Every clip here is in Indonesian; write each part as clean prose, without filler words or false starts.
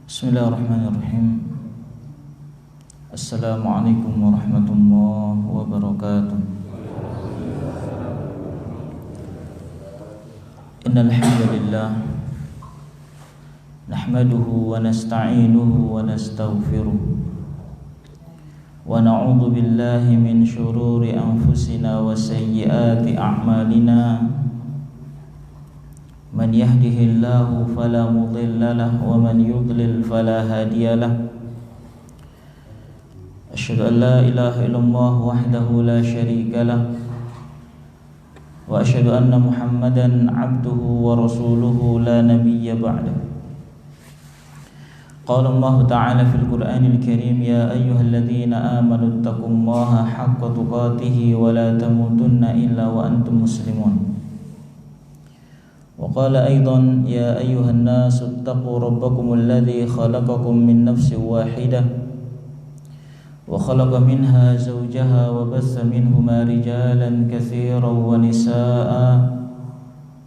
Bismillahirrahmanirrahim. Assalamualaikum warahmatullahi wabarakatuh. Innal hamdalillah nahmaduhu wa nasta'inuhu wa nastaghfiruh wa na'udzu billahi min shururi anfusina wa sayyiati a'malina. Man yahdihillahu fala mudilla lahu wa man yudlil fala hadiya lahu. Asyhadu an la ilaha illallah wahdahu la syarika lahu wa asyhadu anna Muhammadan abduhu wa rasuluhu la nabiyya ba'dahu. Qala Allah ta'ala fil Qur'anil Karim, ya ayyuhalladzina amanu taqullaha haqqa tuqatih wa la tamutunna illa wa antum muslimun. وقال أيضا يا أيها الناس اتقوا ربكم الذي خلقكم من نفس واحدة وخلق منها زوجها وبث منهما رجالا كثيرا ونساء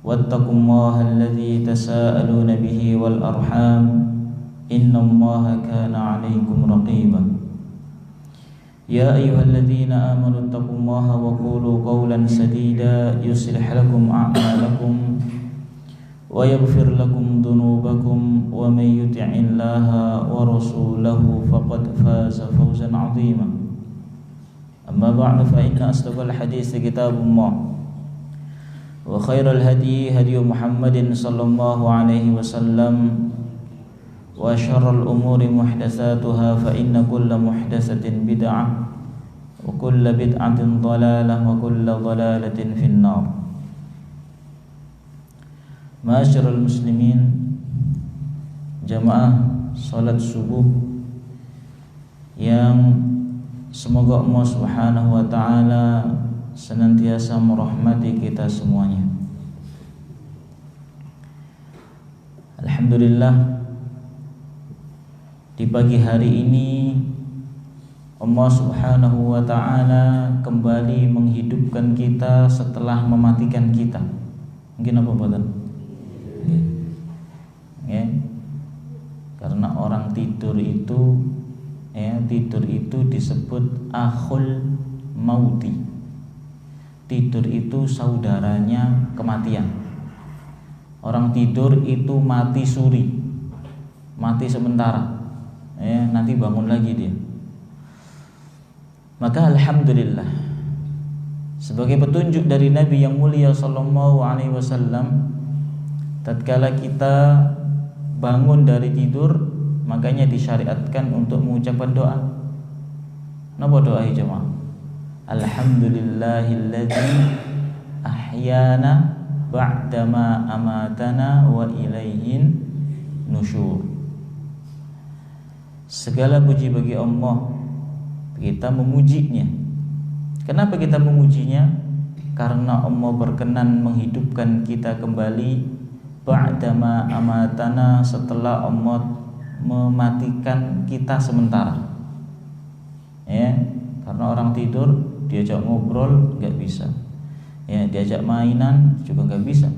واتقوا الله الذي تساءلون به والأرحام إن الله كان عليكم رقيبا. يا أيها الذين آمنوا اتقوا الله وقولوا قولا سديدا يصلح لكم أعمالكم ويغفر لكم ذنوبكم ومن يطع الله ورسوله فقد فاز فوزا عظيما. أما بعد فإن أصدق الحديث كتاب الله وخير الهدي هدي محمد صلى الله عليه وسلم وشر الأمور محدثاتها فإن كل محدثة بدعة وكل بدعة ضلالة وكل ضلالة في النار. Ma'asyiral muslimin, jamaah salat subuh yang semoga Allah Subhanahu wa taala senantiasa merahmati kita semuanya. Alhamdulillah, di pagi hari ini Allah Subhanahu wa taala kembali menghidupkan kita setelah mematikan kita. Mungkin apa badan? Ya, karena orang tidur itu disebut akhul mauti. Tidur itu saudaranya kematian. Orang tidur itu mati suri, mati sementara, nanti bangun lagi dia. Maka alhamdulillah, sebagai petunjuk dari Nabi yang mulia sallallahu alaihi wasallam, tatkala kita bangun dari tidur, makanya disyariatkan untuk mengucapkan doa. Napa doa jemaah? Alhamdulillahilladzi ahyana ba'dama amatana wa ilaihin nusyur. Segala puji bagi Allah, kita memujinya. Kenapa kita memujinya? Karena Allah berkenan menghidupkan kita kembali ba'dama amatana, setelah Allah mematikan kita sementara. Karena orang tidur diajak ngobrol enggak bisa. Diajak mainan juga enggak bisa.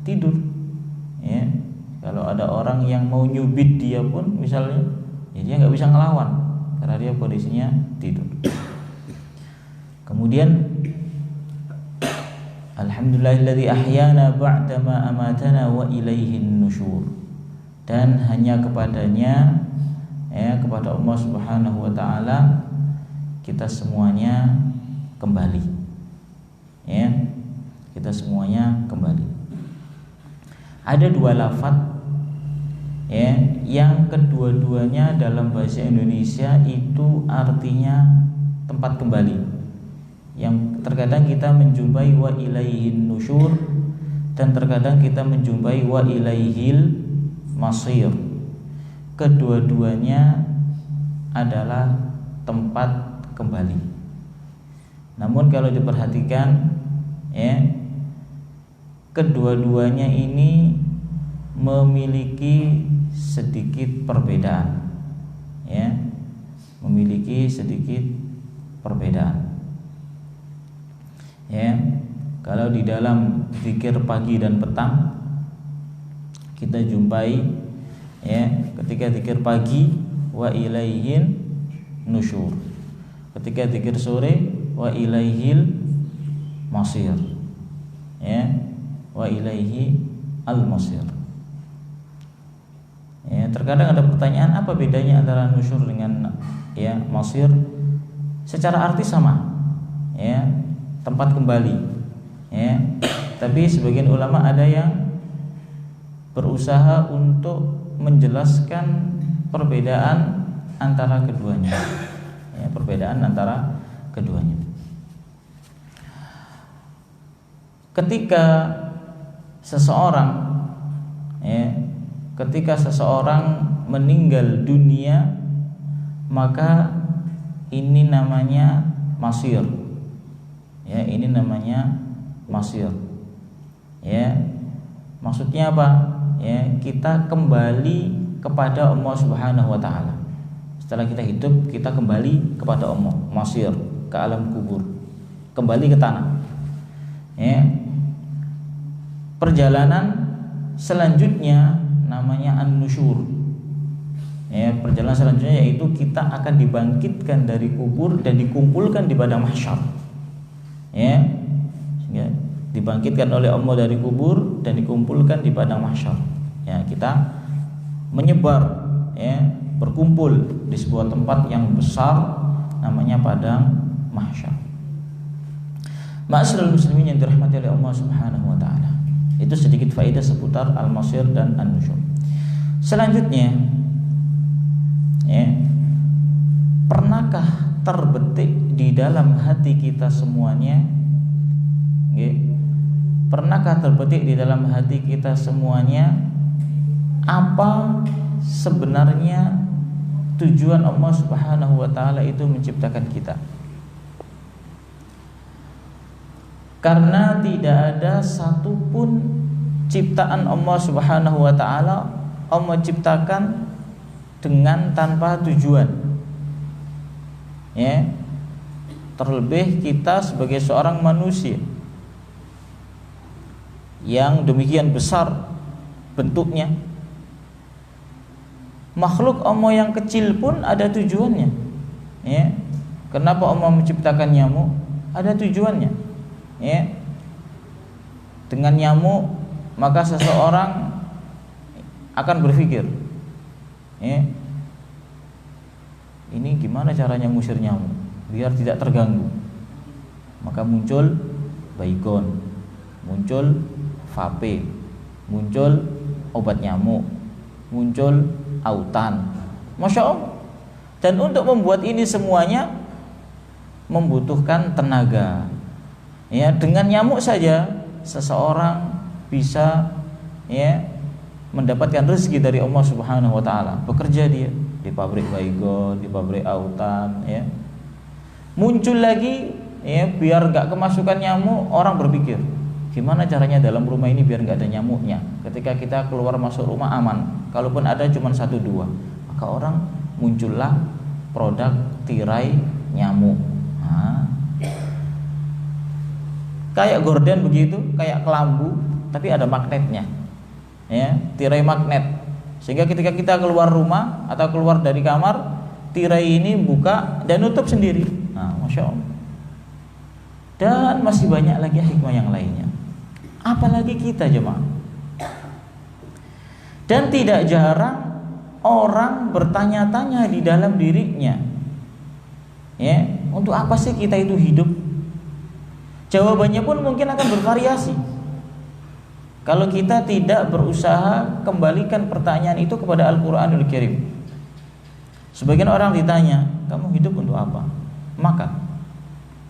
Tidur. Kalau ada orang yang mau nyubit dia pun misalnya, dia enggak bisa ngelawan karena dia kondisinya tidur. Kemudian alhamdulillahilladzi ahyana ba'dama amatana wa ilaihin nusyur. Dan hanya kepadanya, kepada Allah Subhanahu wa taala kita semuanya kembali. Kita semuanya kembali. Ada dua lafaz yang kedua-duanya dalam bahasa Indonesia itu artinya tempat kembali. Yang terkadang kita menjumpai wa ilaihin nusyur dan terkadang kita menjumpai wa ilaihil masir. Kedua-duanya adalah tempat kembali. Namun kalau diperhatikan, kedua-duanya ini memiliki sedikit perbedaan. Memiliki sedikit perbedaan. Kalau di dalam zikir pagi dan petang kita jumpai Ya, ketika zikir pagi wa ilaihin nusyur. Ketika zikir sore wa ilaihil masir. Ya, wa ilaihi al-masir. Ya, terkadang ada pertanyaan apa bedanya antara nusyur dengan ya masir? Secara arti sama. Ya, tempat kembali. Ya. Tapi sebagian ulama ada yang berusaha untuk menjelaskan perbedaan antara keduanya. Ya, perbedaan antara keduanya. Ketika seseorang meninggal dunia, maka ini namanya masir. Ya, ini namanya masir. Ya. Maksudnya apa? Ya, kita kembali kepada Allah Subhanahu wa taala. Setelah kita hidup, kita kembali kepada Allah, masir, ke alam kubur. Kembali ke tanah. Ya. Perjalanan selanjutnya namanya an-nusyur. Ya, perjalanan selanjutnya yaitu kita akan dibangkitkan dari kubur dan dikumpulkan di padang mahsyar. Ya, sehingga dibangkitkan oleh Allah dari kubur dan dikumpulkan di padang mahsyar. Ya, kita menyebar, ya, berkumpul di sebuah tempat yang besar namanya padang mahsyar. Ma'asyiral muslimin yang dirahmati oleh Allah Subhanahu wa taala. Itu sedikit faedah seputar al-masir dan an-nusyur. Selanjutnya, ya, pernahkah terbetik di dalam hati kita semuanya? Ya, pernahkah terbetik di dalam hati kita semuanya apa sebenarnya tujuan Allah Subhanahu wa taala itu menciptakan kita? Karena tidak ada satupun ciptaan Allah Subhanahu wa taala Allah ciptakan dengan tanpa tujuan. Ya. Terlebih kita sebagai seorang manusia yang demikian besar bentuknya. Makhluk Allah yang kecil pun ada tujuannya. Ya. Kenapa Allah menciptakan nyamuk? Ada tujuannya. Ya. Dengan nyamuk maka seseorang akan berpikir, ya, ini gimana caranya ngusir nyamuk biar tidak terganggu. Maka muncul baygon, muncul vape, muncul obat nyamuk, muncul autan. Masya Allah. Dan untuk membuat ini semuanya membutuhkan tenaga. Ya, dengan nyamuk saja seseorang bisa, ya, mendapatkan rezeki dari Allah Subhanahu wa taala. Bekerja dia di pabrik baygon, di pabrik autan, ya. Muncul lagi, ya, biar enggak kemasukan nyamuk, orang berpikir, gimana caranya dalam rumah ini biar enggak ada nyamuknya. Ketika kita keluar masuk rumah aman. Kalaupun ada cuma 1-2, maka orang muncullah produk tirai nyamuk. Nah, kayak gorden begitu, kayak kelambu, tapi ada magnetnya. Ya, tirai magnet. Sehingga ketika kita keluar rumah atau keluar dari kamar, tirai ini buka dan nutup sendiri. Nah, Masya Allah. Dan masih banyak lagi hikmah yang lainnya. Apalagi kita jemaah. Dan tidak jarang orang bertanya-tanya di dalam dirinya, ya, untuk apa sih kita itu hidup? Jawabannya pun mungkin akan bervariasi. Kalau kita tidak berusaha kembalikan pertanyaan itu kepada Al-Quranul Karim. Sebagian orang ditanya, kamu hidup untuk apa? Makan,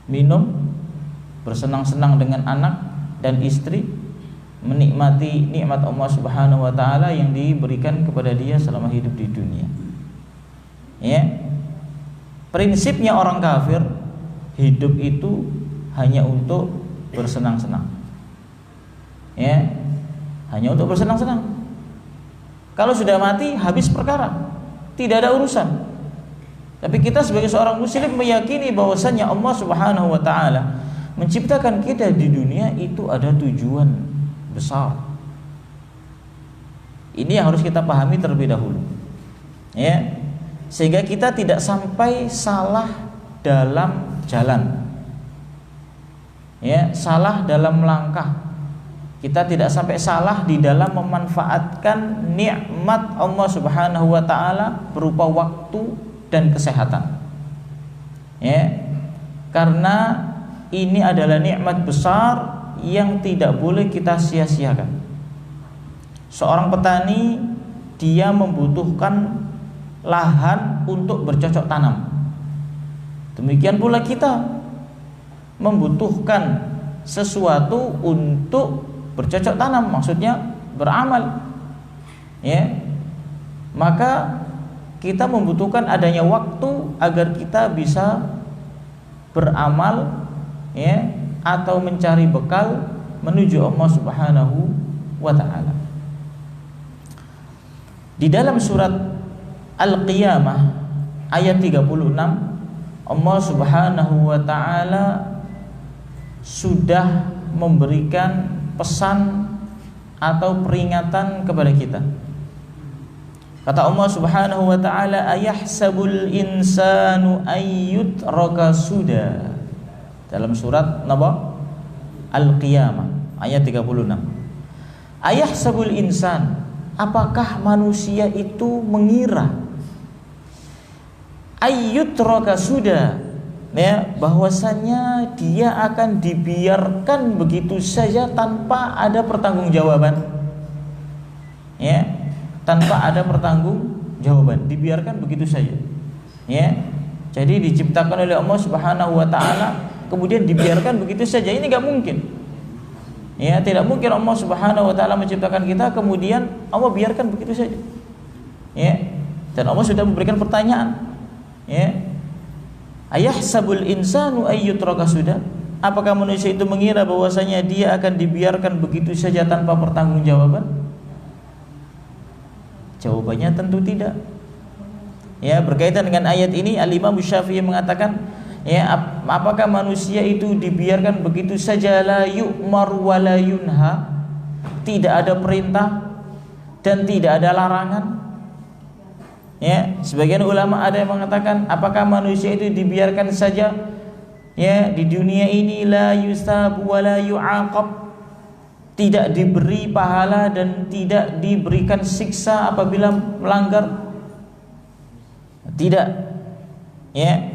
minum, bersenang-senang dengan anak dan istri, menikmati nikmat Allah Subhanahu wa taala yang diberikan kepada dia selama hidup di dunia. Ya. Prinsipnya orang kafir, hidup itu hanya untuk bersenang-senang. Ya, hanya untuk bersenang-senang. Kalau sudah mati habis perkara, tidak ada urusan. Tapi kita sebagai seorang muslim meyakini bahwasanya Allah Subhanahu wa taala menciptakan kita di dunia itu ada tujuan besar. Ini yang harus kita pahami terlebih dahulu. Ya. Sehingga kita tidak sampai salah dalam jalan. Ya, salah dalam langkah. Kita tidak sampai salah di dalam memanfaatkan nikmat Allah Subhanahu wa taala berupa waktu dan kesehatan. Ya. Karena ini adalah nikmat besar yang tidak boleh kita sia-siakan. Seorang petani, dia membutuhkan lahan untuk bercocok tanam. Demikian pula kita membutuhkan sesuatu untuk bercocok tanam, maksudnya beramal. Ya. Maka kita membutuhkan adanya waktu agar kita bisa beramal, ya, atau mencari bekal menuju Allah Subhanahu wa taala. Di dalam surat Al-Qiyamah ayat 36, Allah Subhanahu wa taala sudah memberikan pesan atau peringatan kepada kita. Kata Allah Subhanahu wa taala, ayahsabul insanu ayyutraka suda. Dalam surat Al-Qiyamah ayat 36. Ayahsabul insan, apakah manusia itu mengira ayyutraka suda, ya, bahwasanya dia akan dibiarkan begitu saja tanpa ada pertanggungjawaban, ya, tanpa ada pertanggungjawaban, dibiarkan begitu saja, ya. Jadi diciptakan oleh Allah Subhanahu wa taala kemudian dibiarkan begitu saja, ini enggak mungkin. Ya, tidak mungkin Allah Subhanahu wa taala menciptakan kita kemudian Allah biarkan begitu saja. Ya. Dan Allah sudah memberikan pertanyaan. Ya. Ayahsabul insanu ayyutraka suda? Apakah manusia itu mengira bahwasanya dia akan dibiarkan begitu saja tanpa pertanggungjawaban? Jawabannya tentu tidak. Ya, berkaitan dengan ayat ini Al-Imam Syafi'i mengatakan, ya, apakah manusia itu dibiarkan begitu saja, la yu'mar wa la yunha, tidak ada perintah dan tidak ada larangan? Ya, sebagian ulama ada yang mengatakan, apakah manusia itu dibiarkan saja, ya, di dunia ini la yusabu wa la yu'aqab, tidak diberi pahala dan tidak diberikan siksa apabila melanggar? Tidak. Ya.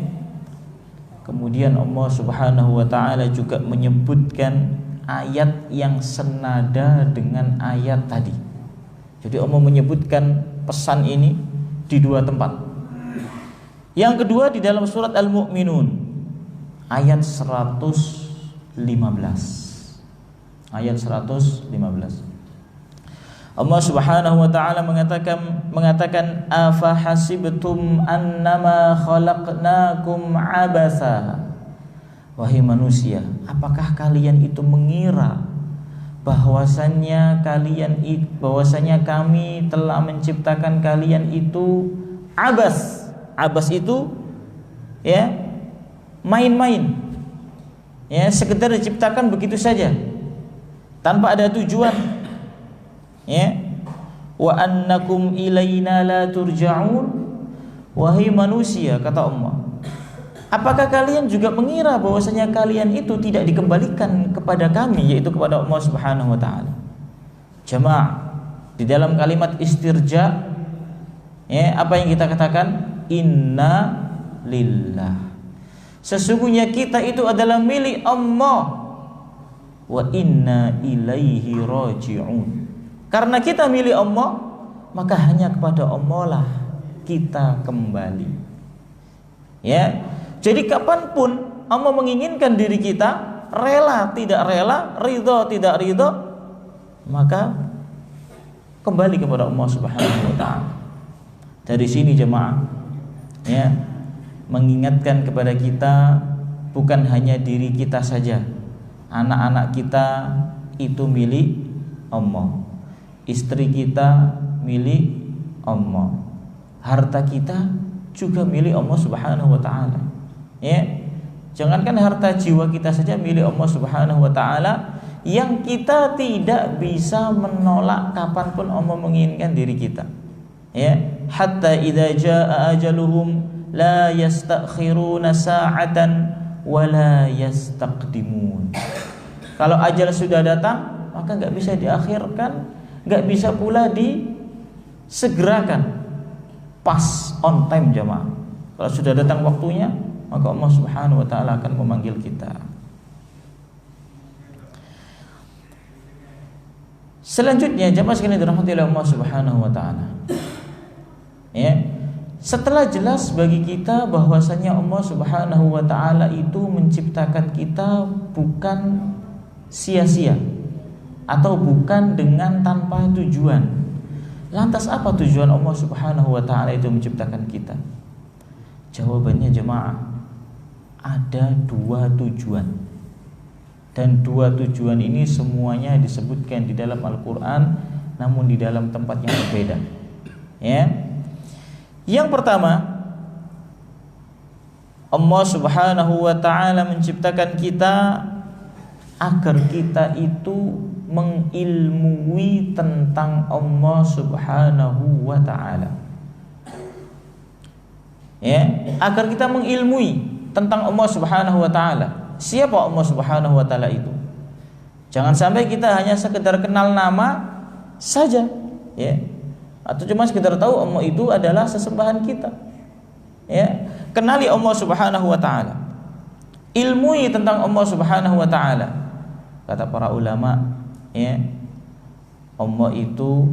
Kemudian Allah Subhanahu wa taala juga menyebutkan ayat yang senada dengan ayat tadi. Jadi Allah menyebutkan pesan ini di dua tempat. Yang kedua di dalam surat Al-Mu'minun ayat 115. Ayat 115. Allah Subhanahu wa taala mengatakan afa hasibtum annama khalaqnakum abasa. Wahai manusia, apakah kalian itu mengira bahwasanya kami telah menciptakan kalian itu abas. Abas itu, ya, main-main. Ya, sekedar diciptakan begitu saja tanpa ada tujuan. Ya, wa annakum ilaina la turja'un. Wahai manusia, kata Allah, apakah kalian juga mengira bahwasanya kalian itu tidak dikembalikan kepada kami, yaitu kepada Allah Subhanahu wa taala? Jamaah, di dalam kalimat istirja, ya, apa yang kita katakan? Inna lillah. Sesungguhnya kita itu adalah milik Allah. Wa inna ilaihi raji'un. Karena kita milik Allah, maka hanya kepada Allah lah kita kembali. Ya, jadi kapanpun Allah menginginkan diri kita, rela tidak rela, ridho tidak ridho, maka kembali kepada Allah Subhanahu wa taala. Dari sini jemaah, ya, mengingatkan kepada kita bukan hanya diri kita saja, anak-anak kita itu milik Allah. Istri kita milik Allah, harta kita juga milik Allah Subhanahu wa taala. Ya, jangankan harta jiwa kita saja milik Allah Subhanahu wa taala, yang kita tidak bisa menolak kapanpun Allah menginginkan diri kita. Ya, hatta idza jaa ajaluhum la yastakhiruna sa'atan wa la yastaqdimun. Kalau ajal sudah datang, maka enggak bisa diakhirkan, enggak bisa pula disegerakan. Pas on time jemaah. Kalau sudah datang waktunya, maka Allah Subhanahu wa taala akan memanggil kita. Selanjutnya jemaah sekalian dirahmati oleh Allah Subhanahu wa taala. Ya. Setelah jelas bagi kita bahwasanya Allah Subhanahu wa taala itu menciptakan kita bukan sia-sia atau bukan dengan tanpa tujuan. Lantas apa tujuan Allah Subhanahu wa taala itu menciptakan kita? Jawabannya jemaah, ada 2 tujuan. Dan 2 tujuan ini semuanya disebutkan di dalam Al-Qur'an, namun di dalam tempat yang berbeda. Ya. Yang pertama, Allah Subhanahu wa taala menciptakan kita agar kita itu mengilmui tentang Allah Subhanahu wa taala. Ya, agar kita mengilmui tentang Allah Subhanahu wa taala. Siapa Allah Subhanahu wa taala itu? Jangan sampai kita hanya sekedar kenal nama saja, ya. Atau cuma sekedar tahu Allah itu adalah sesembahan kita. Ya, kenali Allah Subhanahu wa taala. Ilmui tentang Allah Subhanahu wa taala. Kata para ulama, ya, Allah itu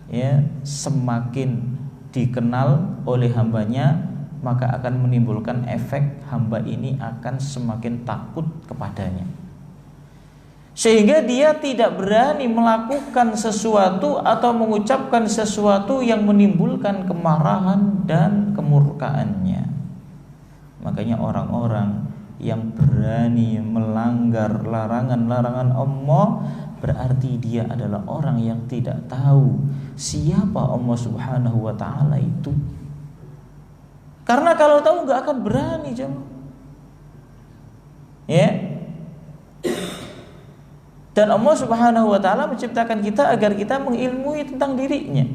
ya semakin dikenal oleh hambanya, maka akan menimbulkan efek hamba ini akan semakin takut kepadanya, sehingga dia tidak berani melakukan sesuatu atau mengucapkan sesuatu yang menimbulkan kemarahan dan kemurkaannya. Makanya orang-orang yang berani melanggar larangan-larangan Allah, berarti dia adalah orang yang tidak tahu siapa Allah Subhanahu wa taala itu. Karena kalau tahu gak akan berani, ya. Dan Allah Subhanahu wa taala menciptakan kita agar kita mengilmui tentang dirinya.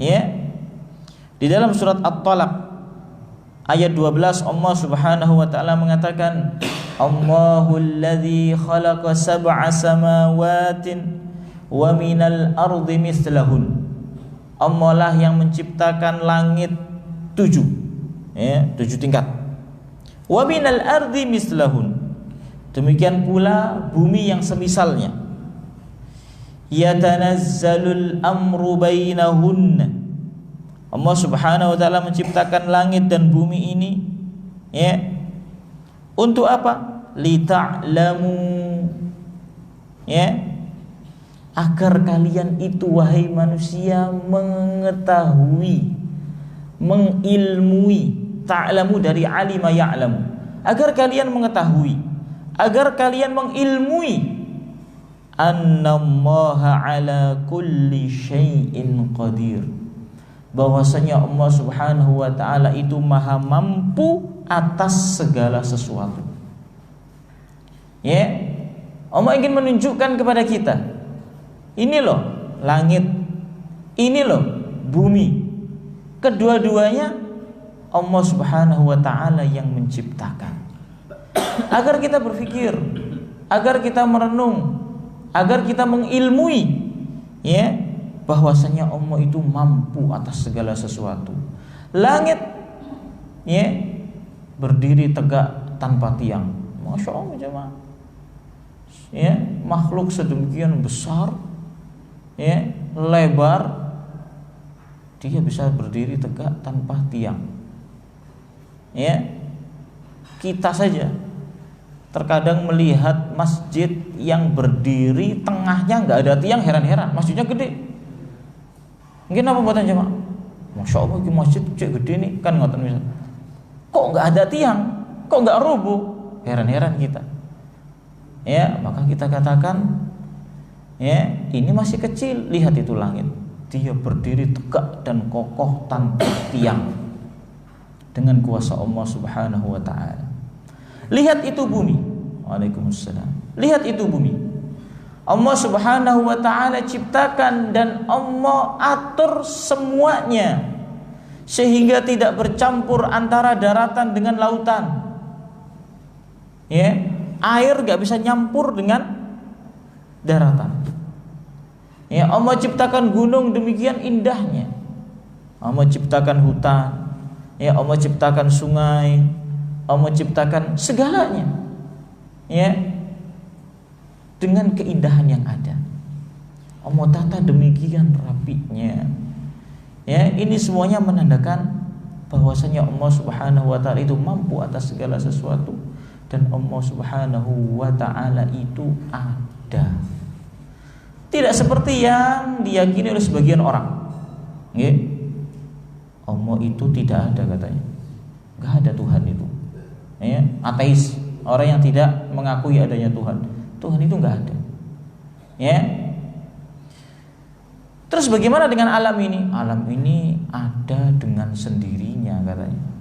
Ya. Di dalam surat At-Talaq ayat 12 Allah Subhanahu wa taala mengatakan, Allahul ladzi khalaqa sab'a samawatin wa minal ardi mithlahun. Allah lah yang menciptakan langit 7, ya, 7 tingkat. Wa minal ardi mithlahun. Demikian pula bumi yang semisalnya. Yatanazzalul amru bainahunna. Allah Subhanahu wa taala menciptakan langit dan bumi ini, ya. Untuk apa? Lita'lamu, ya, agar kalian itu wahai manusia mengetahui, mengilmui. Ta'lamu dari alima ya'lamu. Agar kalian mengetahui, agar kalian mengilmui annallaha ala kulli syai'in qadir, bahwasanya Allah Subhanahu wa taala itu maha mampu atas segala sesuatu. Ya, Allah ingin menunjukkan kepada kita, ini loh langit, ini loh bumi. Kedua-duanya Allah Subhanahu wa taala yang menciptakan. Agar kita berpikir, agar kita merenung, agar kita mengilmui, ya, bahwasanya Allah itu mampu atas segala sesuatu. Langit, ya, berdiri tegak tanpa tiang. Masya Allah jemaah. Ya, makhluk sedemikian besar, ya, lebar, dia bisa berdiri tegak tanpa tiang. Ya, kita saja terkadang melihat masjid yang berdiri tengahnya nggak ada tiang, heran-heran, masjidnya gede. Mungkin apa buatan jemaah? Masya Allah, ini masjid gede nih, kan ngotot misal. Kok nggak ada tiang? Kok nggak rubuh? Heran-heran kita. Ya, maka kita katakan, ya, ini masih kecil. Lihat itu langit, dia berdiri tegak dan kokoh tanpa tiang dengan kuasa Allah Subhanahu wa taala. Lihat itu bumi. Waalaikumsalam. Lihat itu bumi. Allah Subhanahu wa ta'ala ciptakan dan Allah atur semuanya sehingga tidak bercampur antara daratan dengan lautan. Ya, air gak bisa nyampur dengan daratan. Ya, Allah ciptakan gunung demikian indahnya. Allah ciptakan hutan. Ya, Allah ciptakan sungai. Allah ciptakan segalanya. Ya, dengan keindahan yang ada. Allah tata demikian rapinya. Ya, ini semuanya menandakan bahwasanya Allah Subhanahu wa ta'ala itu mampu atas segala sesuatu dan Allah Subhanahu wa ta'ala itu ada. Tidak seperti yang diyakini oleh sebagian orang. Ya, Allah itu tidak ada katanya. Enggak ada Tuhan itu. Ya, ateis, orang yang tidak mengakui adanya Tuhan. Tuhan itu enggak ada. Ya. Terus bagaimana dengan alam ini? Alam ini ada dengan sendirinya katanya.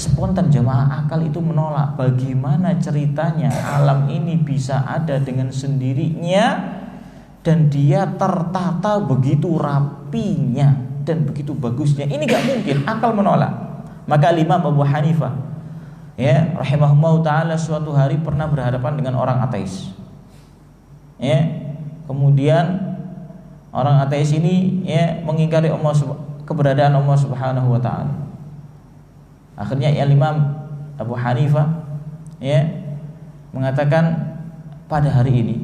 Spontan jamaah akal itu menolak. Bagaimana ceritanya alam ini bisa ada dengan sendirinya dan dia tertata begitu rapinya dan begitu bagusnya? Ini gak mungkin, akal menolak. Maka Imam Abu Hanifah, ya, rahimahullah ta'ala, suatu hari pernah berhadapan dengan orang ateis. Ya, kemudian orang ateis ini ya mengingkari keberadaan Allah Subhanahu wa ta'ala. Akhirnya ya Imam Abu Hanifah ya mengatakan, pada hari ini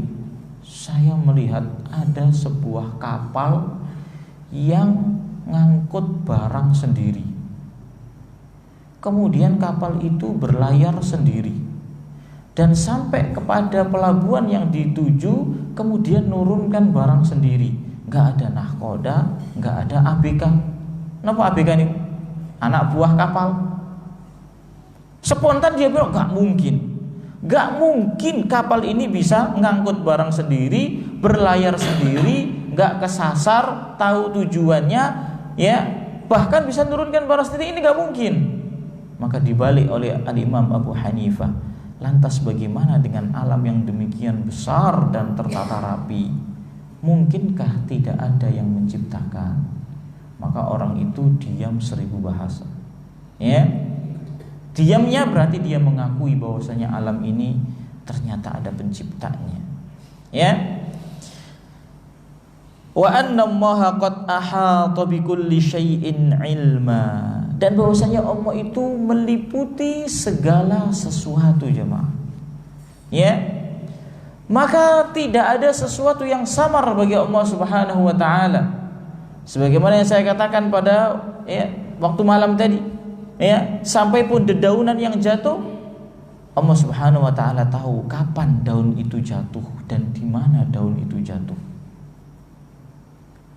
saya melihat ada sebuah kapal yang ngangkut barang sendiri. Kemudian kapal itu berlayar sendiri dan sampai kepada pelabuhan yang dituju, kemudian nurunkan barang sendiri. Gak ada nahkoda, gak ada ABK. Kenapa ABK ini? Anak buah kapal. Spontan dia bilang gak mungkin kapal ini bisa ngangkut barang sendiri, berlayar sendiri, gak kesasar, tahu tujuannya, ya, bahkan bisa menurunkan barang sendiri. Ini gak mungkin. Maka dibalik oleh Al-Imam Abu Hanifah, lantas bagaimana dengan alam yang demikian besar dan tertata rapi? Mungkinkah tidak ada yang menciptakan? Maka orang itu diam 1000 bahasa. Ya, diamnya berarti dia mengakui bahwasanya alam ini ternyata ada penciptanya. Ya. Wa anna Allaha qad ahata bi kulli syai'in ilma. Dan bahwasanya Allah itu meliputi segala sesuatu, jemaah. Ya. Maka tidak ada sesuatu yang samar bagi Allah Subhanahu wa ta'ala. Sebagaimana yang saya katakan pada waktu malam tadi, ya, sampai pun dedaunan yang jatuh, Allah Subhanahu wa ta'ala tahu kapan daun itu jatuh dan di mana daun itu jatuh.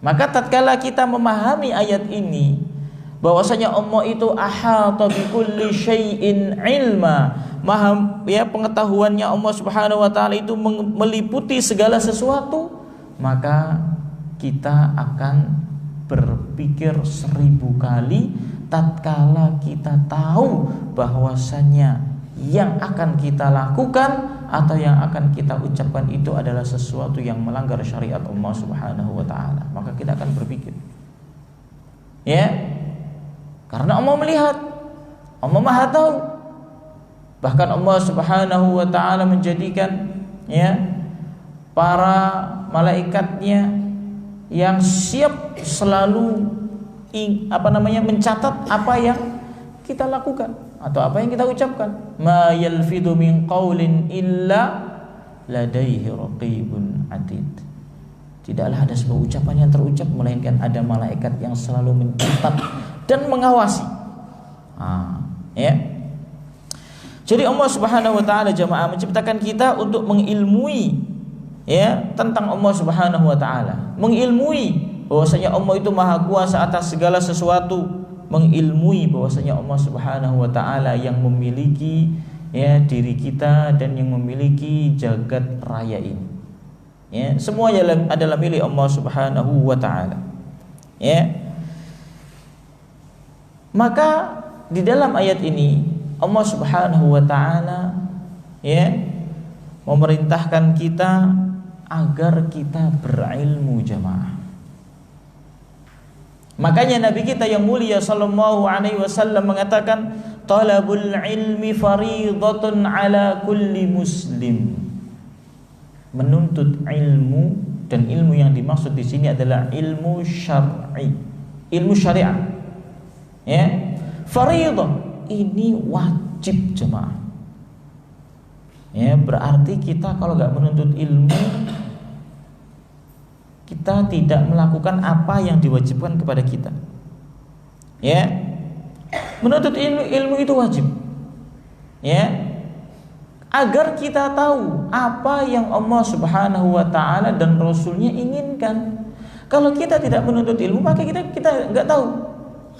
Maka tatkala kita memahami ayat ini, bahwasanya Allah itu ahata bi kulli syai'in ilma, maha, ya, pengetahuannya Allah Subhanahu wa ta'ala itu meliputi segala sesuatu, maka kita akan berpikir 1000 kali tatkala kita tahu bahwasanya yang akan kita lakukan atau yang akan kita ucapkan itu adalah sesuatu yang melanggar syariat Allah Subhanahu wa ta'ala. Maka kita akan berpikir, ya, karena Allah melihat, Allah maha tahu. Bahkan Allah Subhanahu wa ta'ala menjadikan, ya, para malaikatnya yang siap selalu mencatat apa yang kita lakukan atau apa yang kita ucapkan. Ma yalfidu min qaulin illa ladaihi raqibun atid. Tidaklah ada sebuah ucapan yang terucap melainkan ada malaikat yang selalu mencatat dan mengawasi. Ya. Jadi Allah Subhanahu wa ta'ala, jamaah, menciptakan kita untuk mengilmui, ya, tentang Allah Subhanahu wa ta'ala, mengilmui bahwasanya Allah itu maha kuasa atas segala sesuatu, mengilmui bahwasanya Allah Subhanahu wa ta'ala yang memiliki, ya, diri kita dan yang memiliki jagat raya ini. Ya, semuanya adalah milik Allah Subhanahu wa ta'ala. Ya. Maka di dalam ayat ini Allah Subhanahu wa ta'ala, ya, memerintahkan kita agar kita berilmu jamaah. Makanya Nabi kita yang mulia sallallahu alaihi wasallam mengatakan, talabul ilmi fariidatun ala kulli muslim. Menuntut ilmu, dan ilmu yang dimaksud di sini adalah ilmu syar'i, ilmu syariat. Ya, fariidah ini wajib jemaah. Ya, berarti kita kalau nggak menuntut ilmu, kita tidak melakukan apa yang diwajibkan kepada kita. Ya, menuntut ilmu itu wajib. Ya, agar kita tahu apa yang Allah Subhanahu wa taala dan Rasulnya inginkan. Kalau kita tidak menuntut ilmu, maka kita nggak tahu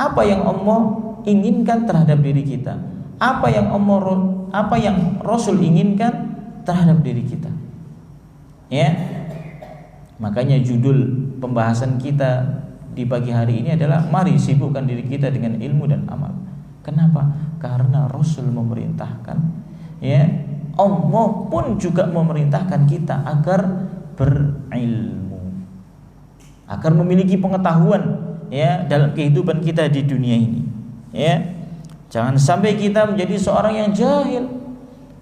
apa yang Allah inginkan terhadap diri kita, apa yang Rasul inginkan terhadap diri kita. Ya, makanya judul pembahasan kita di pagi hari ini adalah mari sibukkan diri kita dengan ilmu dan amal. Kenapa? Karena Rasul memerintahkan, ya, Allah pun juga memerintahkan kita agar berilmu, agar memiliki pengetahuan, ya, dalam kehidupan kita di dunia ini. Ya, jangan sampai kita menjadi seorang yang jahil,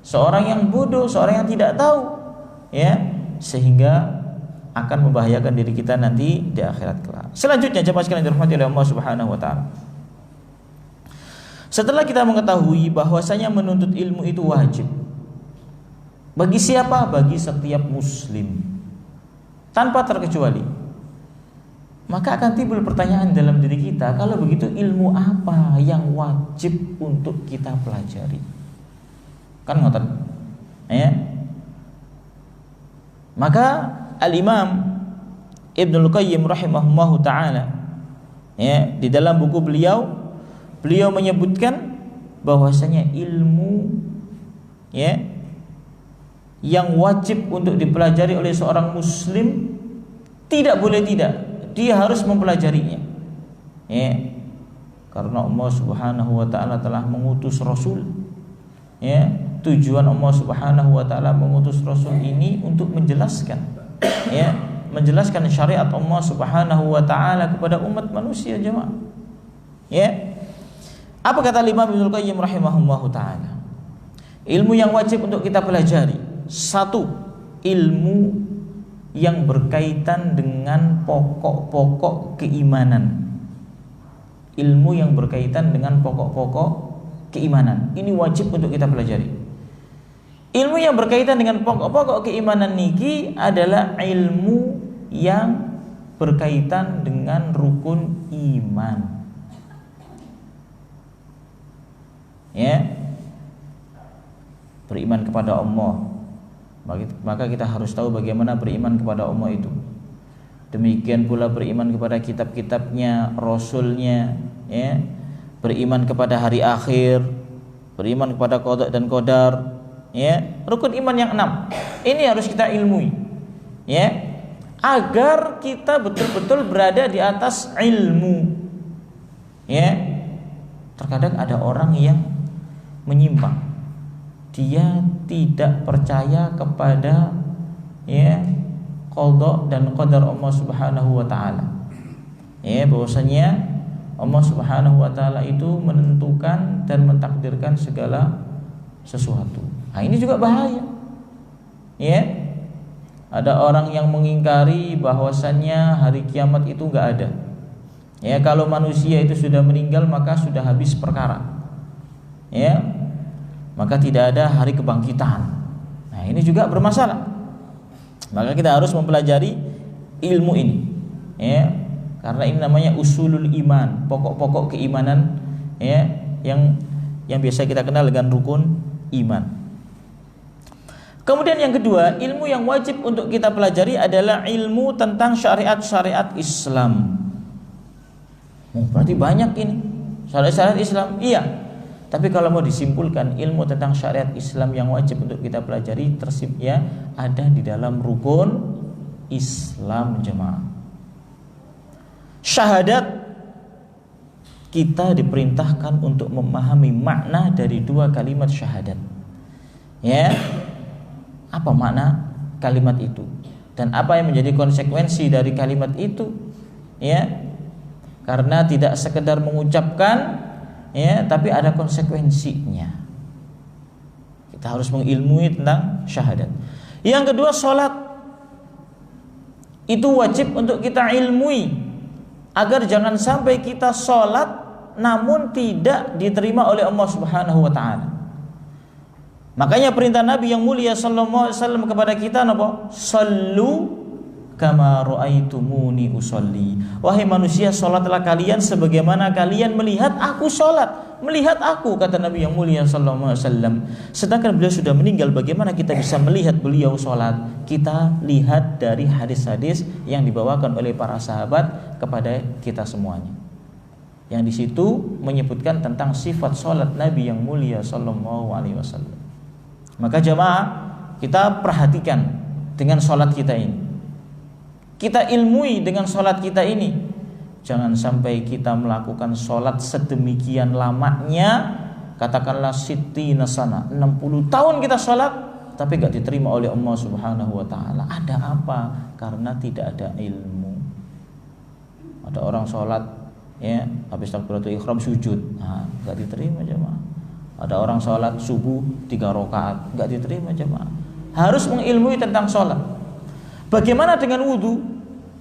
seorang yang bodoh, seorang yang tidak tahu, ya, sehingga akan membahayakan diri kita nanti di akhirat kelak. Selanjutnya jemaah sekalian dirahmati oleh Allah Subhanahu wa taala. Setelah kita mengetahui bahwasanya menuntut ilmu itu wajib bagi siapa? Bagi setiap muslim tanpa terkecuali. Maka akan timbul pertanyaan dalam diri kita, kalau begitu ilmu apa yang wajib untuk kita pelajari? Kan ngoten. Ya. Maka Al-Imam Ibnul Qayyim rahimahullahu taala, ya, di dalam buku beliau menyebutkan bahwasanya ilmu, ya, yang wajib untuk dipelajari oleh seorang muslim tidak boleh tidak, dia harus mempelajarinya. Ya, karena Allah Subhanahu wa taala telah mengutus Rasul. Ya, tujuan Allah Subhanahu wa taala mengutus Rasul ini untuk menjelaskan, ya, menjelaskan syariat Allah Subhanahu wa taala kepada umat manusia jemaah. Ya. Apa kata Imam Ibnul Qayyim rahimahullahu taala? Ilmu yang wajib untuk kita pelajari, satu, ilmu yang berkaitan dengan pokok-pokok keimanan. Ilmu yang berkaitan dengan pokok-pokok keimanan. Ini wajib untuk kita pelajari. Ilmu yang berkaitan dengan pokok-pokok keimanan niki adalah ilmu yang berkaitan dengan rukun iman. Ya, beriman kepada Allah. Maka kita harus tahu bagaimana beriman kepada Allah itu. Demikian pula beriman kepada kitab-kitabnya, Rasulnya, ya. Beriman kepada hari akhir, beriman kepada qada dan qadar, ya. Rukun iman yang 6. Ini harus kita ilmui, ya, agar kita betul-betul berada di atas ilmu. Ya. Terkadang ada orang yang menyimpang. Dia tidak percaya kepada, ya, qada dan qadar Allah Subhanahu wa taala. Ya, bahwasanya Allah Subhanahu wa taala itu menentukan dan mentakdirkan segala sesuatu. Nah, ini juga bahaya. Ya. Ada orang yang mengingkari bahwasannya hari kiamat itu enggak ada. Ya, kalau manusia itu sudah meninggal maka sudah habis perkara. Ya. Maka tidak ada hari kebangkitan. Nah, ini juga bermasalah. Maka kita harus mempelajari ilmu ini, ya, karena ini namanya usulul iman, pokok-pokok keimanan, ya, yang biasa kita kenal dengan rukun iman. Kemudian yang kedua, ilmu yang wajib untuk kita pelajari adalah ilmu tentang syariat-syariat Islam. Berarti banyak ini syariat-syariat Islam. Iya. Tapi kalau mau disimpulkan, ilmu tentang syariat Islam yang wajib untuk kita pelajari ya, ada di dalam rukun Islam jemaah. Syahadat, kita diperintahkan untuk memahami makna dari dua kalimat syahadat. Ya. Apa makna kalimat itu dan apa yang menjadi konsekuensi dari kalimat itu, ya. Karena tidak sekedar mengucapkan, ya, tapi ada konsekuensinya. Kita harus mengilmui tentang syahadat. Yang kedua, sholat itu wajib untuk kita ilmui agar jangan sampai kita sholat namun tidak diterima oleh Allah Subhanahu wa ta'ala. Makanya perintah Nabi yang mulia sallallahu alaihi wasallam kepada kita apa? Sallu kama ra'aitumuni usolli. Wahai manusia, salatlah kalian sebagaimana kalian melihat aku salat. Melihat aku, kata Nabi yang mulia sallallahu alaihi wasallam. Sedangkan beliau sudah meninggal, bagaimana kita bisa melihat beliau salat? Kita lihat dari hadis-hadis yang dibawakan oleh para sahabat kepada kita semuanya. Yang di situ menyebutkan tentang sifat salat Nabi yang mulia sallallahu alaihi wasallam. Maka jamaah, kita perhatikan dengan salat kita ini. Kita ilmui dengan sholat kita ini. Jangan sampai kita melakukan sholat sedemikian lamanya, katakanlah sittina sana, 60 tahun kita sholat, tapi gak diterima oleh Allah Subhanahu wa ta'ala. Ada apa? Karena tidak ada ilmu. Ada orang sholat, ya, habis takbiratul ihram sujud, nah, gak diterima jemaah. Ada orang sholat subuh 3 rakaat, gak diterima jemaah. Harus mengilmui tentang sholat. Bagaimana dengan wudu?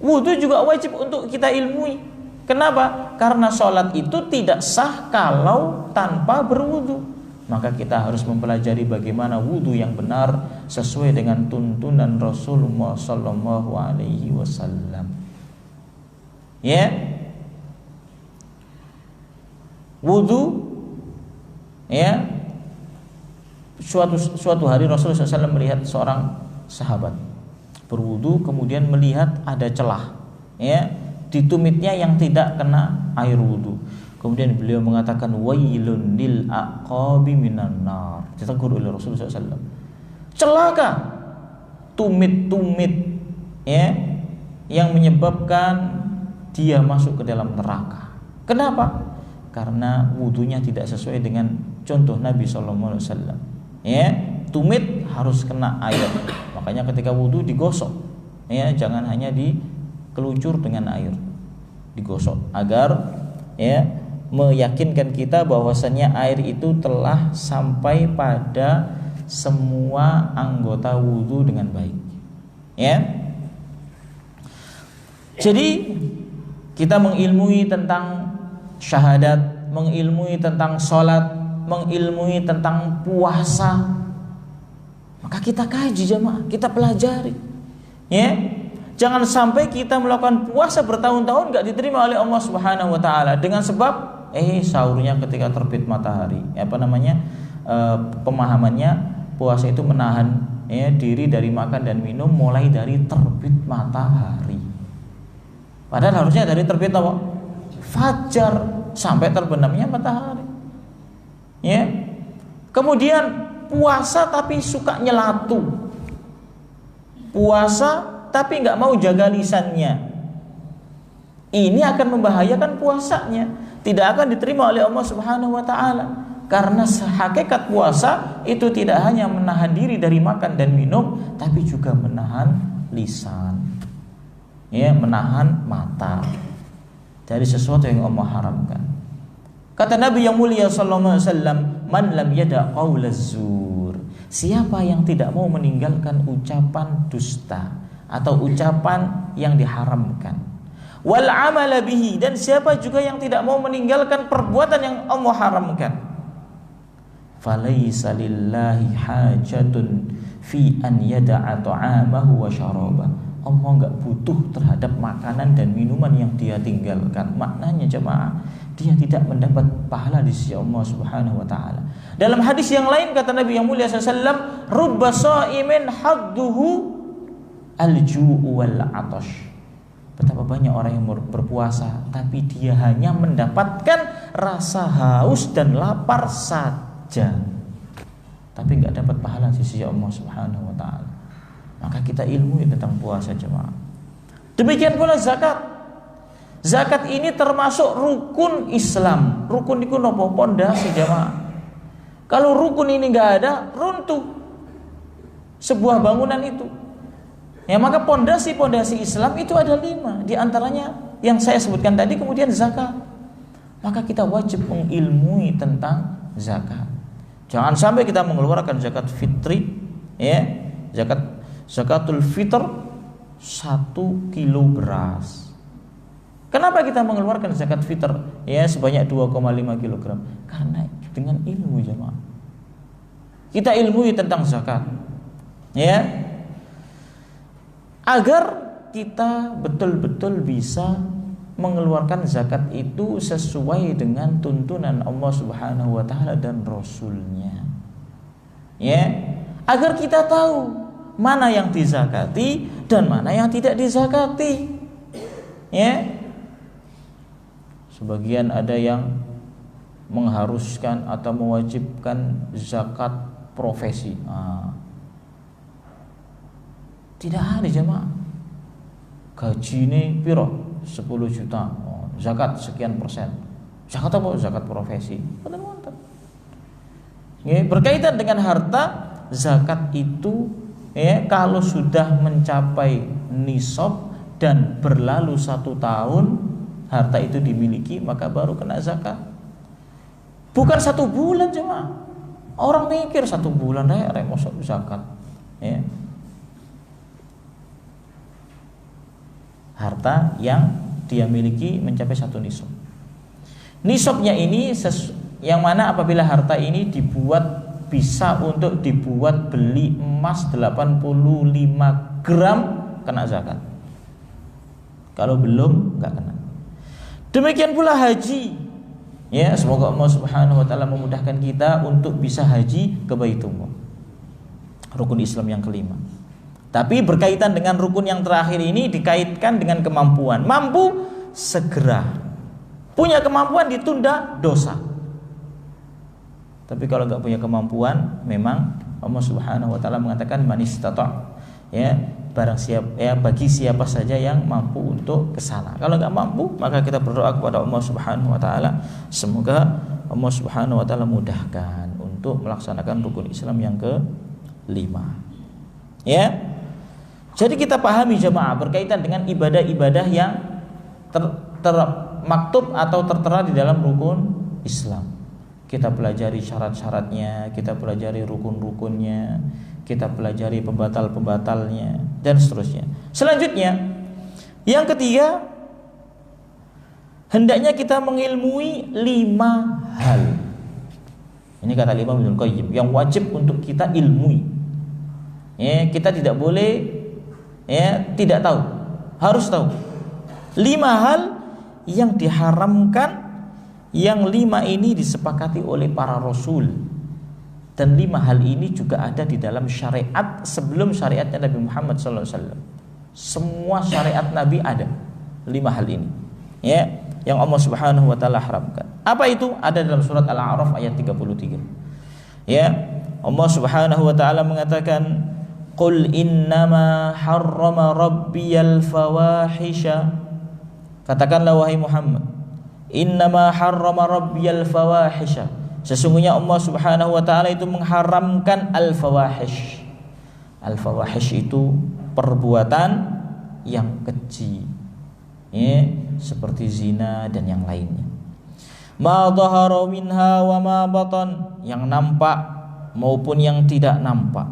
Wudu juga wajib untuk kita ilmui. Kenapa? Karena sholat itu tidak sah kalau tanpa berwudu. Maka kita harus mempelajari bagaimana wudu yang benar sesuai dengan tuntunan Rasulullah sallallahu alaihi wasallam. Ya. Wudu, ya. Suatu hari Rasulullah SAW melihat seorang sahabat berwudu, kemudian melihat ada celah, ya, di tumitnya yang tidak kena air wudu. Kemudian beliau mengatakan wailun lil aqabi minan nar. Ditegur oleh Rasulullah SAW. Celaka tumit-tumit, ya, yang menyebabkan dia masuk ke dalam neraka. Kenapa? Karena wudunya tidak sesuai dengan contoh Nabi SAW. Ya, tumit harus kena air. Makanya ketika wudu digosok, ya, jangan hanya dikelucur dengan air, digosok agar, ya, meyakinkan kita bahwasannya air itu telah sampai pada semua anggota wudu dengan baik. Ya. Jadi kita mengilmui tentang syahadat, mengilmui tentang sholat, mengilmui tentang puasa, maka kita kaji jemaah, kita pelajari, ya. Jangan sampai kita melakukan puasa bertahun-tahun gak diterima oleh Allah Subhanahu wa ta'ala dengan sebab sahurnya ketika terbit matahari. Pemahamannya puasa itu menahan, ya, diri dari makan dan minum mulai dari terbit matahari. Padahal harusnya dari terbit apa? Fajar sampai terbenamnya matahari. Ya. Kemudian puasa tapi suka nyelatu. Puasa tapi nggak mau jaga lisannya. Ini akan membahayakan puasanya. Tidak akan diterima oleh Allah Subhanahu wa ta'ala. Karena hakikat puasa itu tidak hanya menahan diri dari makan dan minum, tapi juga menahan lisan, ya, menahan mata dari sesuatu yang Allah haramkan. Kata Nabi yang mulia sallallahu alaihi wasallam, man lam yada qaulaz zur, siapa yang tidak mau meninggalkan ucapan dusta atau ucapan yang diharamkan, wal amala bihi, dan siapa juga yang tidak mau meninggalkan perbuatan yang Allah haramkan, falaisa lillahi hajatun fi an yada'a ta'amahu wa syarabah. Allah enggak butuh terhadap makanan dan minuman yang dia tinggalkan. Maknanya jemaah, dia tidak mendapat pahala di sisi Allah Subhanahu wa ta'ala. Dalam hadis yang lain kata Nabi yang mulia SAW, rubba sha'imin hadduhu al-ju'u wal 'atash. Betapa banyak orang yang berpuasa tapi dia hanya mendapatkan rasa haus dan lapar saja, tapi enggak dapat pahala di sisi Allah Subhanahu wa ta'ala. Maka kita ilmu tentang puasa jemaah. Demikian pula zakat. Zakat ini termasuk rukun Islam. Rukun itu nopo pondasi jemaah. Kalau rukun ini enggak ada, runtuh. sebuah bangunan itu. Ya, maka pondasi-pondasi Islam itu ada 5. Di antaranya yang saya sebutkan tadi, kemudian zakat. Maka kita wajib mengilmui tentang zakat. Jangan sampai kita mengeluarkan zakat fitri, ya, zakatul fitr 1 kilo beras. Kenapa kita mengeluarkan zakat fitr ya sebanyak 2,5 kg? Karena dengan ilmu, jemaah. Kita ilmui tentang zakat, ya, agar kita betul-betul bisa mengeluarkan zakat itu sesuai dengan tuntunan Allah Subhanahu wa taala dan Rasulnya. Ya, agar kita tahu mana yang dizakati dan mana yang tidak dizakati. Ya. Sebagian ada yang mengharuskan atau mewajibkan zakat profesi. Tidak ada, jemaah. Gaji ini piro? 10 juta, zakat sekian persen. Zakat apa? Zakat profesi. Ya, berkaitan dengan harta, zakat itu ya kalau sudah mencapai nisab dan berlalu 1 tahun harta itu dimiliki, maka baru kena zakat. Bukan 1 bulan, jemaah. Orang mikir 1 bulan masuk zakat. Ya. Harta yang dia miliki mencapai 1 nisab. Nisabnya ini yang mana apabila harta ini bisa untuk dibuat beli emas 85 gram kena zakat. Kalau belum enggak kena. Demikian pula haji. Ya, semoga Allah Subhanahu wa taala memudahkan kita untuk bisa haji ke Baitullah. Rukun Islam yang kelima. Tapi berkaitan dengan rukun yang terakhir ini dikaitkan dengan kemampuan. Mampu segera. Punya kemampuan ditunda dosa. Tapi kalau enggak punya kemampuan, memang Allah Subhanahu wa taala mengatakan man istata', ya, bagi siapa saja yang mampu untuk ke sana. Kalau enggak mampu, maka kita berdoa kepada Allah Subhanahu wa taala semoga Allah Subhanahu wa taala mudahkan untuk melaksanakan rukun Islam yang ke-5. Ya. Jadi kita pahami, jemaah, berkaitan dengan ibadah-ibadah yang termaktub atau tertera di dalam rukun Islam. Kita pelajari syarat-syaratnya, kita pelajari rukun-rukunnya, kita pelajari pembatal-pembatalnya, dan seterusnya. Selanjutnya, yang ketiga, hendaknya kita mengilmui 5 hal. Ini kata Imam Ibnul Qayyim, yang wajib untuk kita ilmui. Ya, kita tidak boleh tidak tahu, harus tahu. 5 hal yang diharamkan, yang 5 ini disepakati oleh para rasul, dan 5 hal ini juga ada di dalam syariat sebelum syariatnya Nabi Muhammad SAW. Semua syariat Nabi ada 5 hal ini, ya, yang Allah Subhanahu wa taala haramkan. Apa itu? Ada dalam surat Al-A'raf ayat 33. Ya, Allah Subhanahu wa taala mengatakan, Qul innama harrama rabbiyal fawahisha. Katakanlah wahai Muhammad, innama harrama rabbiyal fawahisha. Sesungguhnya Allah Subhanahu wa taala itu mengharamkan al-fawahish. Al-fawahish itu perbuatan yang keji. Ya, seperti zina dan yang lainnya. Ma dhahara minha wa ma batan, yang nampak maupun yang tidak nampak.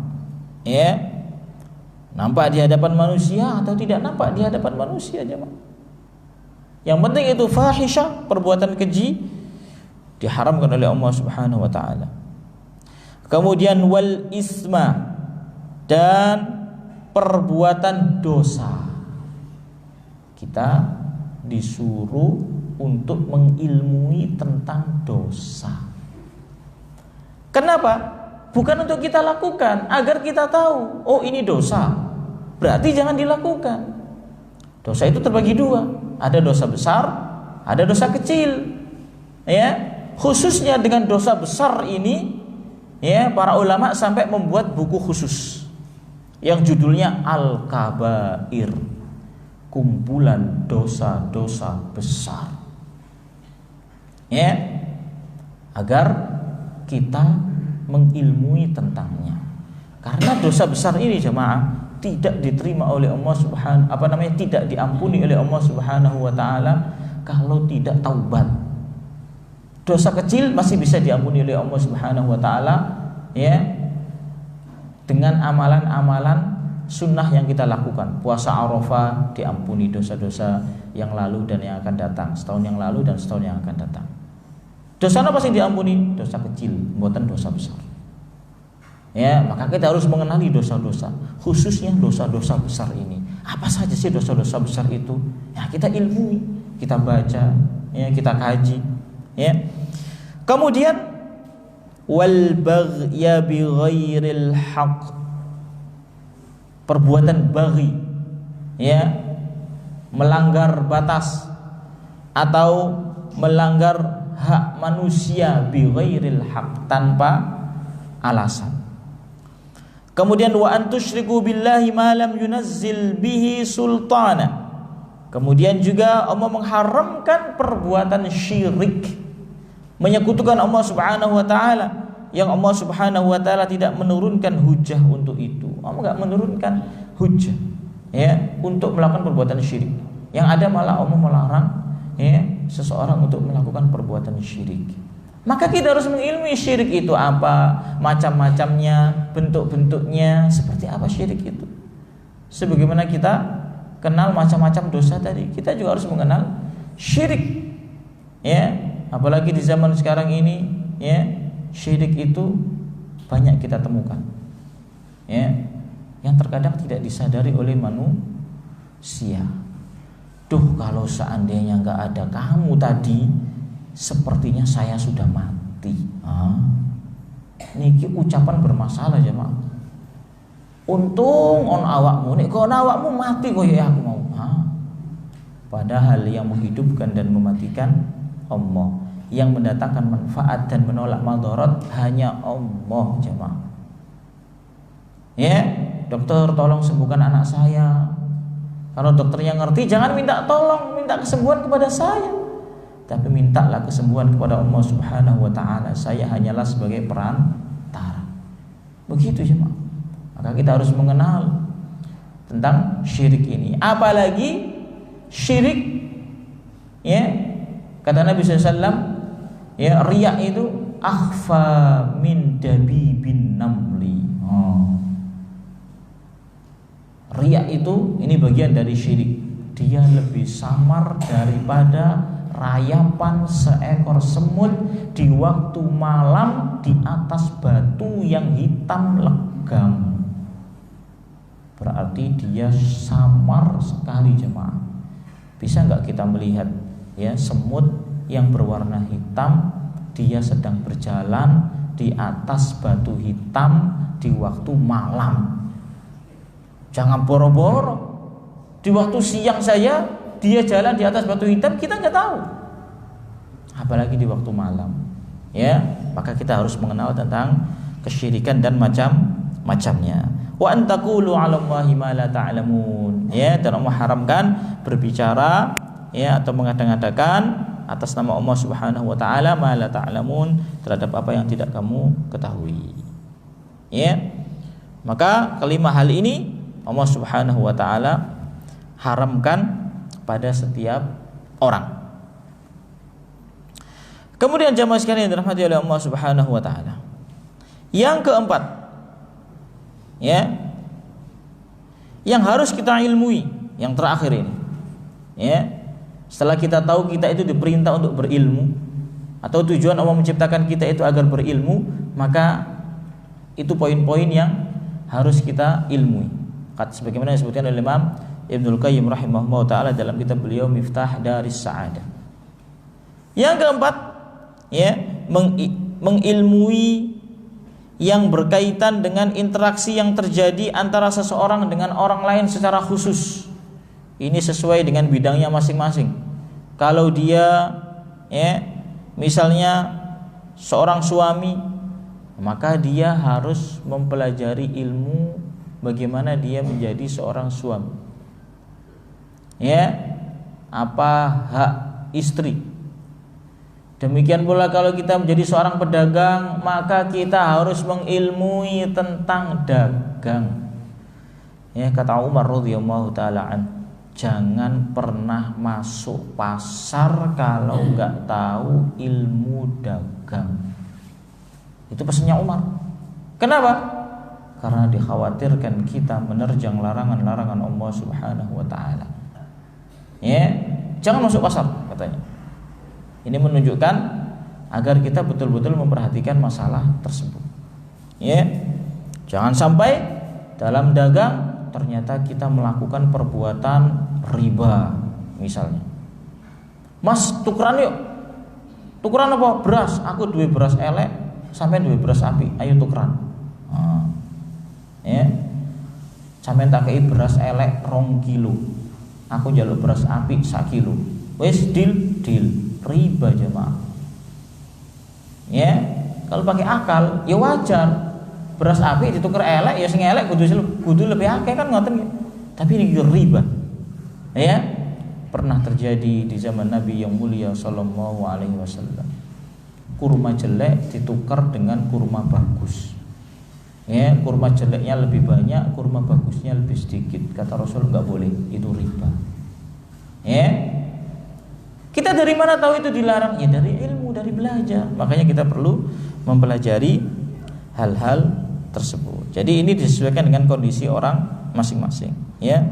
Ya. Nampak di hadapan manusia atau tidak nampak di hadapan manusia, jemaah. Yang penting itu fahisyah, perbuatan keji, diharamkan oleh Allah Subhanahu wa taala. Kemudian wal isma, dan perbuatan dosa. Kita disuruh untuk mengilmui tentang dosa. Kenapa? Bukan untuk kita lakukan, agar kita tahu, oh ini dosa, berarti jangan dilakukan. Dosa itu terbagi 2, ada dosa besar, ada dosa kecil. Ya, khususnya dengan dosa besar ini, ya, para ulama sampai membuat buku khusus yang judulnya Al-Kabair, kumpulan dosa-dosa besar. Ya, agar kita mengilmui tentangnya. Karena dosa besar ini jemaah tidak diterima oleh Allah tidak diampuni oleh Allah Subhanahu wa taala kalau tidak taubat. Dosa kecil masih bisa diampuni oleh Allah Subhanahu wa taala ya, dengan amalan-amalan sunnah yang kita lakukan. Puasa Arafah diampuni dosa-dosa yang lalu dan yang akan datang, setahun yang lalu dan setahun yang akan datang. Dosa apa sih diampuni? Dosa kecil, bukan dosa besar. Ya, maka kita harus mengenali dosa-dosa, khususnya dosa-dosa besar ini. Apa saja sih dosa-dosa besar itu? Ya, kita ilmui, kita baca, ya, kita kaji, ya. Kemudian wal baghya bi ghairil haqq, perbuatan baghi, ya, melanggar batas atau melanggar hak manusia bi ghairil haqq, tanpa alasan. Kemudian wa antusyriku billahi ma lam yunazzil bihi sultana. Kemudian juga Allah mengharamkan perbuatan syirik, menyekutukan Allah Subhanahu wa taala yang Allah Subhanahu wa taala tidak menurunkan hujah untuk itu. Allah enggak menurunkan hujah ya untuk melakukan perbuatan syirik. Yang ada malah Allah melarang ya seseorang untuk melakukan perbuatan syirik. Maka kita harus mengilmui syirik itu apa, macam-macamnya, bentuk-bentuknya, seperti apa syirik itu. Sebagaimana kita kenal macam-macam dosa tadi, kita juga harus mengenal syirik. Ya, apalagi di zaman sekarang ini, ya, syirik itu banyak kita temukan. Ya, yang terkadang tidak disadari oleh manusia. Duh, kalau seandainya enggak ada kamu tadi, sepertinya saya sudah mati. Niki ucapan bermasalah jemaah. Untung on awakmu, nek kok awakmu mati kok ya aku mau. Padahal yang menghidupkan dan mematikan Allah, yang mendatangkan manfaat dan menolak madarat hanya Allah jemaah. Ya, dokter tolong sembuhkan anak saya. Kalau dokternya ngerti, jangan minta tolong, minta kesembuhan kepada saya, tapi mintalah kesembuhan kepada Allah Subhanahu wa taala. Saya hanyalah sebagai perantara. Begitu jemaah. Maka kita harus mengenal tentang syirik ini. Apalagi syirik, ya, kata Nabi SAW, ya, riya itu akhfa min dabibin namli. Riya itu ini bagian dari syirik. Dia lebih samar daripada rayapan seekor semut di waktu malam di atas batu yang hitam legam. Berarti dia samar sekali jemaah. Bisa enggak kita melihat ya semut yang berwarna hitam, dia sedang berjalan di atas batu hitam di waktu malam? Jangan boro-boro. Di waktu siang saya dia jalan di atas batu hitam, kita nggak tahu. Apalagi di waktu malam. Ya, maka kita harus mengenal tentang kesyirikan dan macam-macamnya. Wa antaqulu 'ala Allahi ma la ta'lamun. Ya, dan Allah haramkan berbicara ya atau mengada-ngadakan atas nama Allah Subhanahu wa taala ma la ta'lamun, terhadap apa yang tidak kamu ketahui. Ya. Maka kelima hal ini Allah Subhanahu wa taala haramkan pada setiap orang. Kemudian jamaah sekalian yang dirahmati oleh Allah Subhanahu wa taala. Yang keempat, ya, yang harus kita ilmui, yang terakhir ini, ya, setelah kita tahu kita itu diperintah untuk berilmu, atau tujuan Allah menciptakan kita itu agar berilmu, maka itu poin-poin yang harus kita ilmui. Sebagaimana disebutkan oleh Imam Ibnul Qayyim rahimahullah ta'ala dalam kitab beliau Miftah Daris Sa'adah. Yang keempat, ya, mengilmui yang berkaitan dengan interaksi yang terjadi antara seseorang dengan orang lain secara khusus. Ini sesuai dengan bidangnya masing-masing. Kalau dia, ya, misalnya seorang suami, maka dia harus mempelajari ilmu bagaimana dia menjadi seorang suami. Ya, apa hak istri Demikian pula kalau kita menjadi seorang pedagang, maka kita harus mengilmui tentang dagang. Ya, kata Umar radhiyallahu taala an, jangan pernah masuk pasar kalau nggak tahu ilmu dagang. Itu pesannya Umar. Kenapa? Karena dikhawatirkan kita menerjang larangan-larangan Allah Subhanahu wa taala. Ya, jangan masuk pasar katanya. Ini menunjukkan agar kita betul-betul memperhatikan masalah tersebut. Ya. Jangan sampai dalam dagang ternyata kita melakukan perbuatan riba misalnya. Mas, tukeran yuk. Tukeran apa? Beras. Aku duwe beras elek, sampean duwe beras api. Ayo tukeran. Ya. Sampean tak kei beras elek 2 kilo. Aku njaluk beras api 1 kilo. Wis deal. Riba jemaah. Ya, kalau pakai akal ya wajar. Beras api ditukar elek ya sing elek kudu lebih akeh kan ngoten. Tapi ini riba. Ya, pernah terjadi di zaman Nabi yang mulia sallallahu alaihi wasallam. Kurma jelek ditukar dengan kurma bagus. Ya, kurma jeleknya lebih banyak, kurma bagusnya lebih sedikit. Kata Rasul enggak boleh, itu riba. Ya. Kita dari mana tahu itu dilarang? Ya dari ilmu, dari belajar. Makanya kita perlu mempelajari hal-hal tersebut. Jadi ini disesuaikan dengan kondisi orang masing-masing, ya.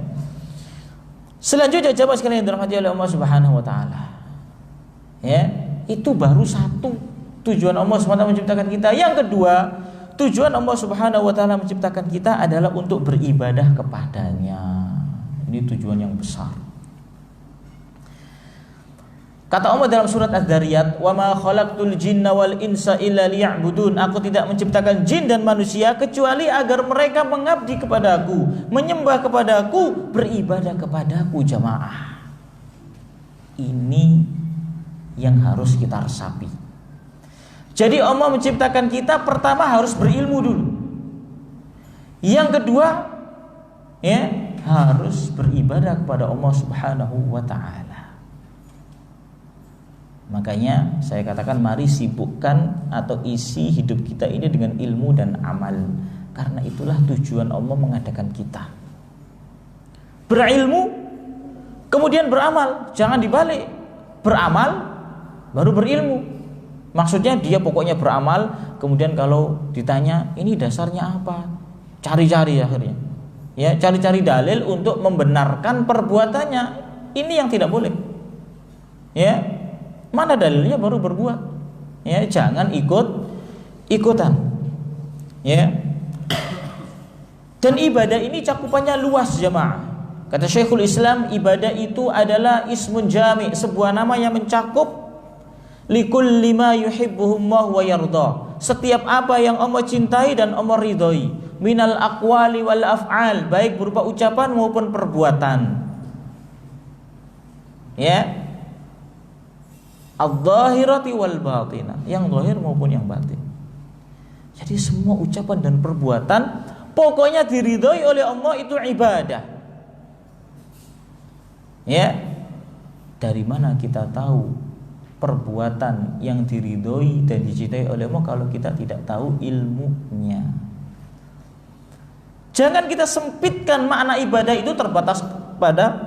Selanjutnya jemaah sekalian yang dirahmati oleh Allah Subhanahu wa taala. Ya, itu baru satu tujuan Allah SWT menciptakan kita. Yang kedua, tujuan Allah Subhanahu wa taala menciptakan kita adalah untuk beribadah kepadanya. Ini tujuan yang besar. Kata Allah dalam surat Az-Zariyat, "Wa ma khalaqtul jinna wal insa illa liya'budun." Aku tidak menciptakan jin dan manusia kecuali agar mereka mengabdi kepadaku, menyembah kepadaku, beribadah kepadaku, jamaah. Ini yang harus kita resapi. Jadi Allah menciptakan kita pertama harus berilmu dulu. Yang kedua, ya, harus beribadah kepada Allah Subhanahu wa taala. Makanya saya katakan mari sibukkan atau isi hidup kita ini dengan ilmu dan amal. Karena itulah tujuan Allah mengadakan kita. Berilmu, kemudian beramal. Jangan dibalik. Beramal, baru berilmu. Maksudnya dia pokoknya beramal, kemudian kalau ditanya ini dasarnya apa? Cari-cari akhirnya. Ya, cari-cari dalil untuk membenarkan perbuatannya. Ini yang tidak boleh. Ya. Mana dalilnya baru berbuat. Ya, jangan ikutan. Ya. Dan ibadah ini cakupannya luas jemaah. Kata Syekhul Islam, ibadah itu adalah ismun jami', sebuah nama yang mencakup likulli ma yuhibbuhullah wa yarda. Setiap apa yang Allah cintai dan Allah ridhoi, minal aqwali wal af'al, baik berupa ucapan maupun perbuatan. Ya. Adz-dzahirati wal batinah, yang zahir maupun yang batin. Jadi semua ucapan dan perbuatan pokoknya diridhoi oleh Allah itu ibadah. Ya. Dari mana kita tahu perbuatan yang diridhoi dan dicintai oleh Allah kalau kita tidak tahu ilmunya? Jangan kita sempitkan makna ibadah itu terbatas pada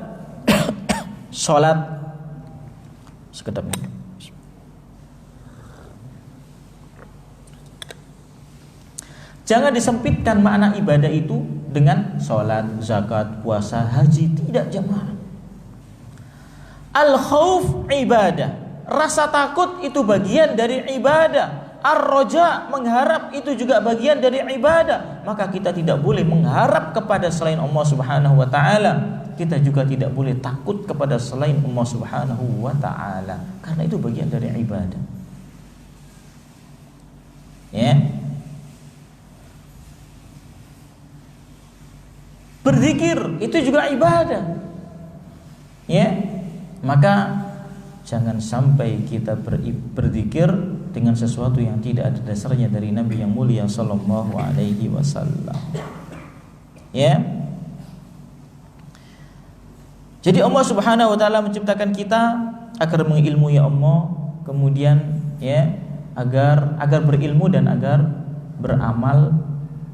sholat sekedar. Jangan disempitkan makna ibadah itu dengan sholat, zakat, puasa, haji. Tidak jemaah. Al-khauf ibadah. Rasa takut itu bagian dari ibadah. Ar-roja, mengharap, itu juga bagian dari ibadah. Maka kita tidak boleh mengharap kepada selain Allah Subhanahu wa ta'ala. Kita juga tidak boleh takut kepada selain Allah Subhanahu wa ta'ala. Karena itu bagian dari ibadah. Ya. Berzikir itu juga ibadah. Ya. Maka jangan sampai kita berzikir dengan sesuatu yang tidak ada dasarnya dari Nabi yang mulia sallallahu alaihi wasallam. Ya. Jadi Allah Subhanahu wa taala menciptakan kita agar mengilmui Allah, kemudian ya agar berilmu dan agar beramal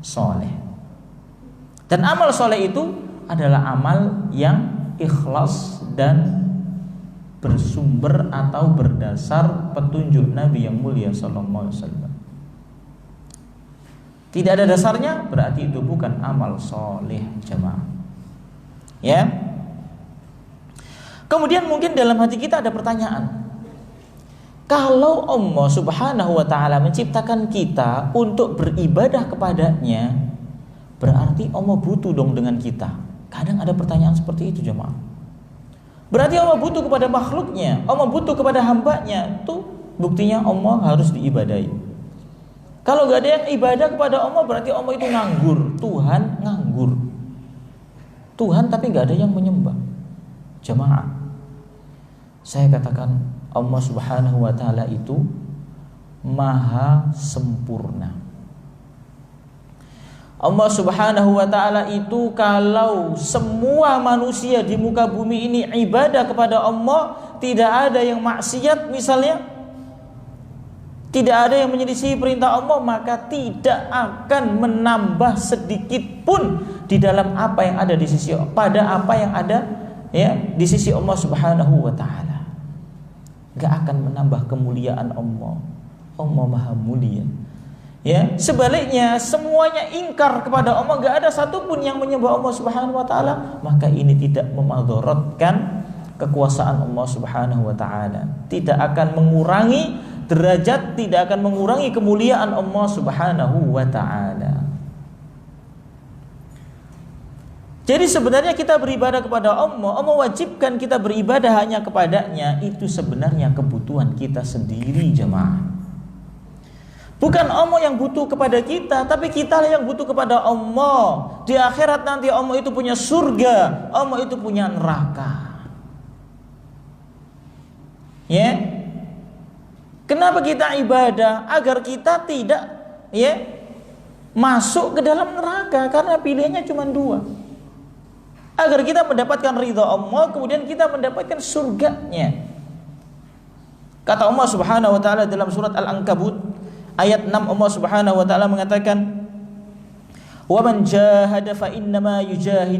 soleh. Dan amal soleh itu adalah amal yang ikhlas dan bersumber atau berdasar petunjuk Nabi yang mulia sallallahu alaihi wasallam. Tidak ada dasarnya berarti itu bukan amal soleh, jemaah. Ya. Kemudian mungkin dalam hati kita ada pertanyaan. Kalau Allah Subhanahu wa taala menciptakan kita untuk beribadah kepadanya, berarti Allah butuh dong dengan kita. Kadang ada pertanyaan seperti itu, jemaah. Berarti Allah butuh kepada makhluknya, Allah butuh kepada hambanya. Tuh buktinya Allah harus diibadahi. Kalau gak ada yang ibadah kepada Allah, berarti Allah itu nganggur. Tuhan nganggur. Tuhan tapi gak ada yang menyembah. Jemaah, saya katakan Allah Subhanahu wa ta'ala itu maha sempurna. Allah Subhanahu wa ta'ala itu kalau semua manusia di muka bumi ini ibadah kepada Allah, tidak ada yang maksiat misalnya, tidak ada yang menyelisihi perintah Allah, maka tidak akan menambah sedikit pun di dalam apa yang ada di sisi pada apa yang ada ya di sisi Allah Subhanahu wa ta'ala. Gak akan menambah kemuliaan Allah. Allah maha mulia. Ya, sebaliknya semuanya ingkar kepada Allah, gak ada satupun yang menyembah Allah Subhanahu wa ta'ala, maka ini tidak memadharatkan kekuasaan Allah Subhanahu wa ta'ala, tidak akan mengurangi derajat, tidak akan mengurangi kemuliaan Allah Subhanahu wa ta'ala. Jadi sebenarnya kita beribadah kepada Allah, Allah wajibkan kita beribadah hanya kepadanya, itu sebenarnya kebutuhan kita sendiri, jemaah. Bukan Allah yang butuh kepada kita, tapi kita yang butuh kepada Allah. Di akhirat nanti Allah itu punya surga, Allah itu punya neraka. Ya. Kenapa kita ibadah? Agar kita tidak ya masuk ke dalam neraka, karena pilihannya cuma dua. Agar kita mendapatkan ridha Allah, kemudian kita mendapatkan surganya. Kata Allah Subhanahu wa ta'ala dalam surat Al-Ankabut ayat 6, Allah Subhanahu wa ta'ala mengatakan, "Wa man jahada fa innama yujahid